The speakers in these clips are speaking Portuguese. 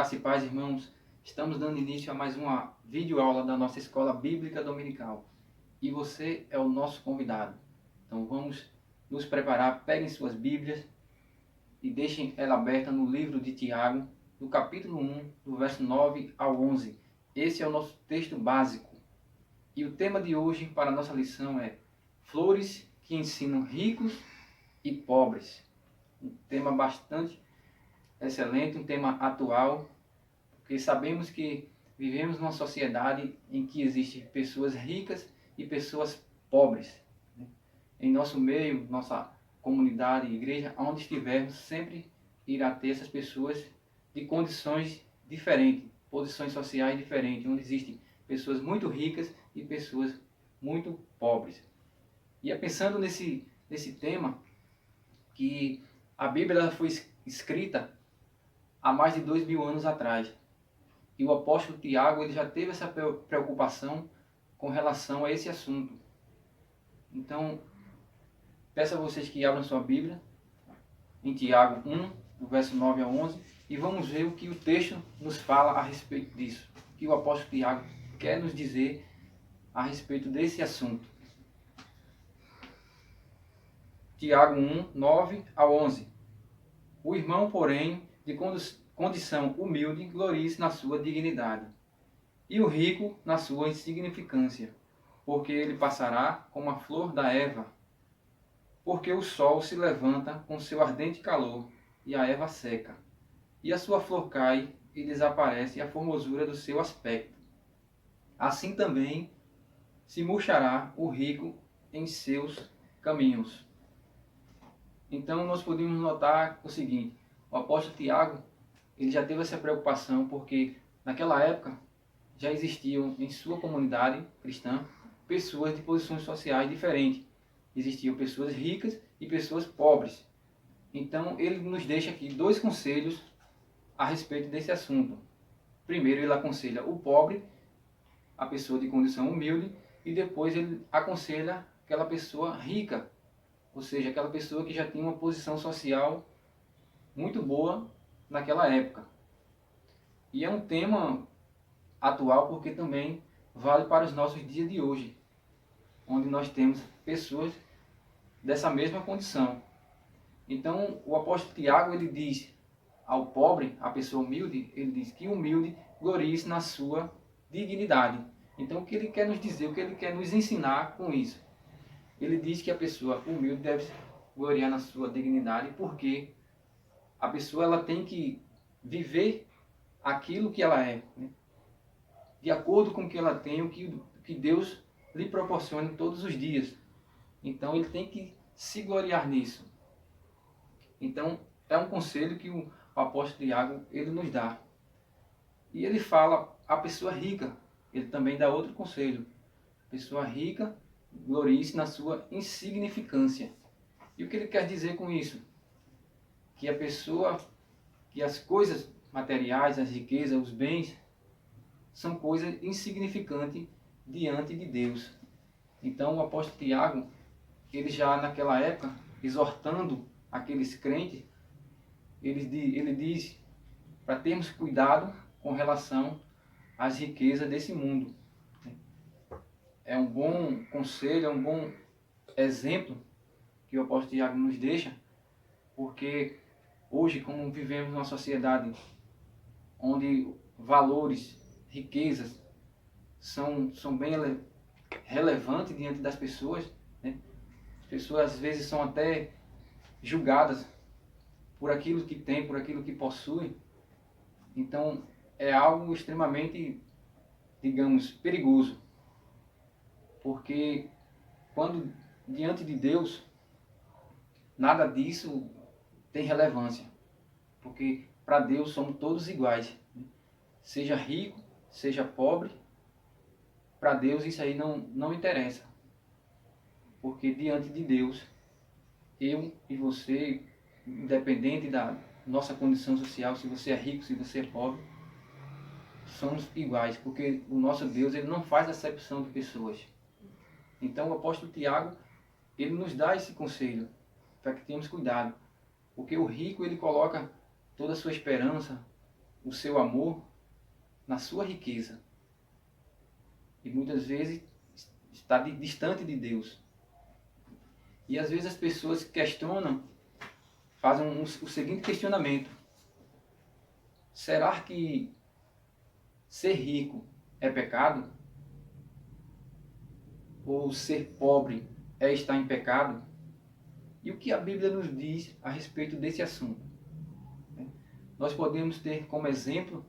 Graça e paz, irmãos. Estamos dando início a mais uma videoaula da nossa Escola Bíblica Dominical. E você é o nosso convidado. Então vamos nos preparar, peguem suas Bíblias e deixem ela aberta no livro de Tiago, no capítulo 1, do verso 9 ao 11. Esse é o nosso texto básico. E o tema de hoje para a nossa lição é Flores que ensinam ricos e pobres. Um tema bastante excelente, um tema atual, porque sabemos que vivemos numa sociedade em que existem pessoas ricas e pessoas pobres. Em nosso meio, nossa comunidade, igreja, onde estivermos, sempre irá ter essas pessoas de condições diferentes, posições sociais diferentes, onde existem pessoas muito ricas e pessoas muito pobres. E é pensando nesse tema que a Bíblia foi escrita há mais de 2000 anos atrás. E o apóstolo Tiago ele já teve essa preocupação com relação a esse assunto. Então, peço a vocês que abram sua Bíblia em Tiago 1, do verso 9 a 11, e vamos ver o que o texto nos fala a respeito disso. O que o apóstolo Tiago quer nos dizer a respeito desse assunto. Tiago 1, 9 a 11. O irmão, porém, de condição humilde, glorie-se na sua dignidade, e o rico na sua insignificância, porque ele passará como a flor da erva, porque o sol se levanta com seu ardente calor, e a erva seca, e a sua flor cai, e desaparece a formosura do seu aspecto. Assim também se murchará o rico em seus caminhos. Então nós podemos notar o seguinte, o apóstolo Tiago, ele já teve essa preocupação porque naquela época já existiam em sua comunidade cristã pessoas de posições sociais diferentes. Existiam pessoas ricas e pessoas pobres. Então ele nos deixa aqui dois conselhos a respeito desse assunto. Primeiro ele aconselha o pobre, a pessoa de condição humilde, e depois ele aconselha aquela pessoa rica, ou seja, aquela pessoa que já tinha uma posição social muito boa naquela época. E é um tema atual porque também vale para os nossos dias de hoje, onde nós temos pessoas dessa mesma condição. Então, o apóstolo Tiago, ele diz ao pobre, à pessoa humilde, ele diz que o humilde glorie-se na sua dignidade. Então, o que ele quer nos dizer, o que ele quer nos ensinar com isso? Ele diz que a pessoa humilde deve gloriar na sua dignidade, porque a pessoa ela tem que viver aquilo que ela é, né? De acordo com o que ela tem, o que Deus lhe proporciona todos os dias. Então ele tem que se gloriar nisso. Então é um conselho que o apóstolo Tiago ele nos dá. E ele fala a pessoa rica, ele também dá outro conselho. A pessoa rica glorie-se na sua insignificância. E o que ele quer dizer com isso? Que a pessoa, que as coisas materiais, as riquezas, os bens, são coisas insignificantes diante de Deus. Então o apóstolo Tiago, ele já naquela época, exortando aqueles crentes, ele diz para termos cuidado com relação às riquezas desse mundo. É um bom conselho, é um bom exemplo que o apóstolo Tiago nos deixa, porque hoje, como vivemos numa sociedade onde valores, riquezas são bem relevantes diante das pessoas, né? As pessoas às vezes são até julgadas por aquilo que tem, por aquilo que possui. Então é algo extremamente, digamos, perigoso, porque quando diante de Deus nada disso tem relevância, porque para Deus somos todos iguais, né? Seja rico, seja pobre, para Deus isso aí não interessa, porque diante de Deus, eu e você, independente da nossa condição social, se você é rico, se você é pobre, somos iguais, porque o nosso Deus ele não faz acepção de pessoas. Então o apóstolo Tiago, ele nos dá esse conselho, para que tenhamos cuidado, porque o rico ele coloca toda a sua esperança o seu amor na sua riqueza. E muitas vezes está distante de Deus. E às vezes as pessoas questionam, fazem o seguinte questionamento: será que ser rico é pecado? Ou ser pobre é estar em pecado? E o que a Bíblia nos diz a respeito desse assunto? Nós podemos ter como exemplo,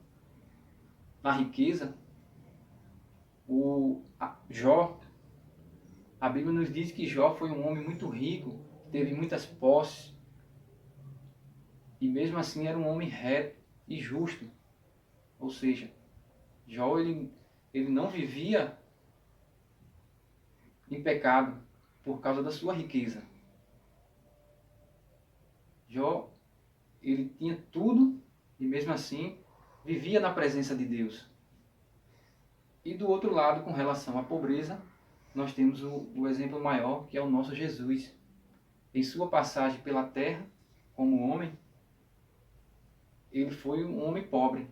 na riqueza, Jó. A Bíblia nos diz que Jó foi um homem muito rico, teve muitas posses, e mesmo assim era um homem reto e justo. Ou seja, Jó ele não vivia em pecado por causa da sua riqueza. Jó, ele tinha tudo e mesmo assim vivia na presença de Deus. E do outro lado, com relação à pobreza, nós temos o exemplo maior, que é o nosso Jesus. Em sua passagem pela terra, como homem, ele foi um homem pobre.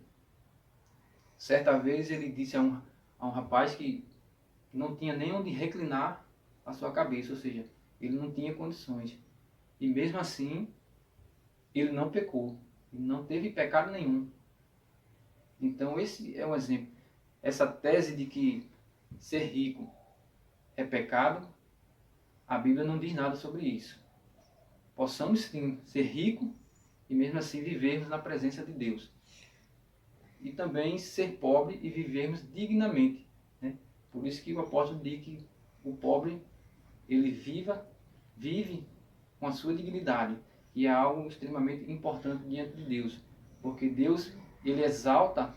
Certa vez ele disse a um rapaz que não tinha nem onde reclinar a sua cabeça, ou seja, ele não tinha condições. E mesmo assim, ele não pecou, ele não teve pecado nenhum. Então esse é um exemplo. Essa tese de que ser rico é pecado, a Bíblia não diz nada sobre isso. Possamos sim ser ricos e mesmo assim vivermos na presença de Deus. E também ser pobre e vivermos dignamente, né? Por isso que o apóstolo diz que o pobre, ele vive com a sua dignidade, e é algo extremamente importante diante de Deus, porque Deus, ele exalta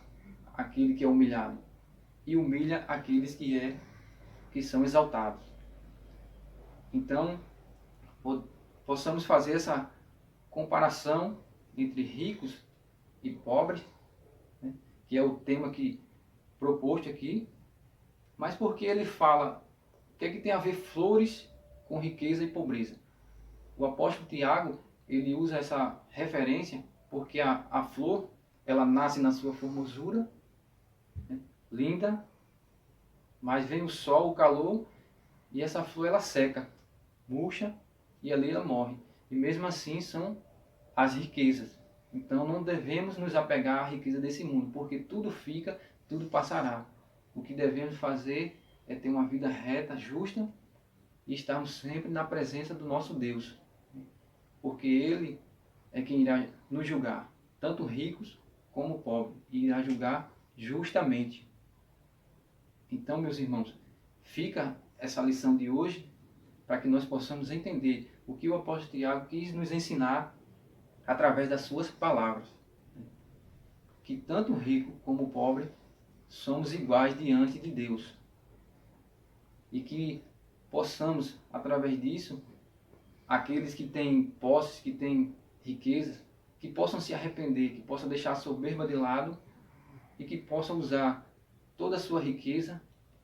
aquele que é humilhado e humilha aqueles que são exaltados. Então, possamos fazer essa comparação entre ricos e pobres, né, que é o tema que proposto aqui, mas porque ele fala o que é que tem a ver flores com riqueza e pobreza. O apóstolo Tiago, ele usa essa referência porque a flor, ela nasce na sua formosura, né, linda, mas vem o sol, o calor, e essa flor ela seca, murcha, e ali ela morre. E mesmo assim são as riquezas. Então não devemos nos apegar à riqueza desse mundo, porque tudo fica, tudo passará. O que devemos fazer é ter uma vida reta, justa, e estarmos sempre na presença do nosso Deus. Porque Ele é quem irá nos julgar, tanto ricos como pobres, e irá julgar justamente. Então, meus irmãos, fica essa lição de hoje para que nós possamos entender o que o apóstolo Tiago quis nos ensinar através das suas palavras. Que tanto o rico como o pobre somos iguais diante de Deus. E que possamos, através disso, aqueles que têm posses, que têm riquezas, que possam se arrepender, que possam deixar a soberba de lado e que possam usar toda a sua riqueza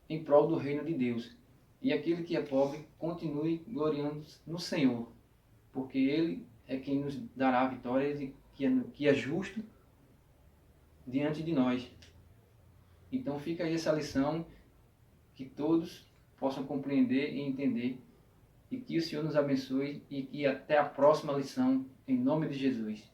em prol do reino de Deus. E aquele que é pobre continue gloriando no Senhor, porque Ele é quem nos dará a vitória, Ele que é justo diante de nós. Então fica aí essa lição, que todos possam compreender e entender, e que o Senhor nos abençoe, e que até a próxima lição, em nome de Jesus.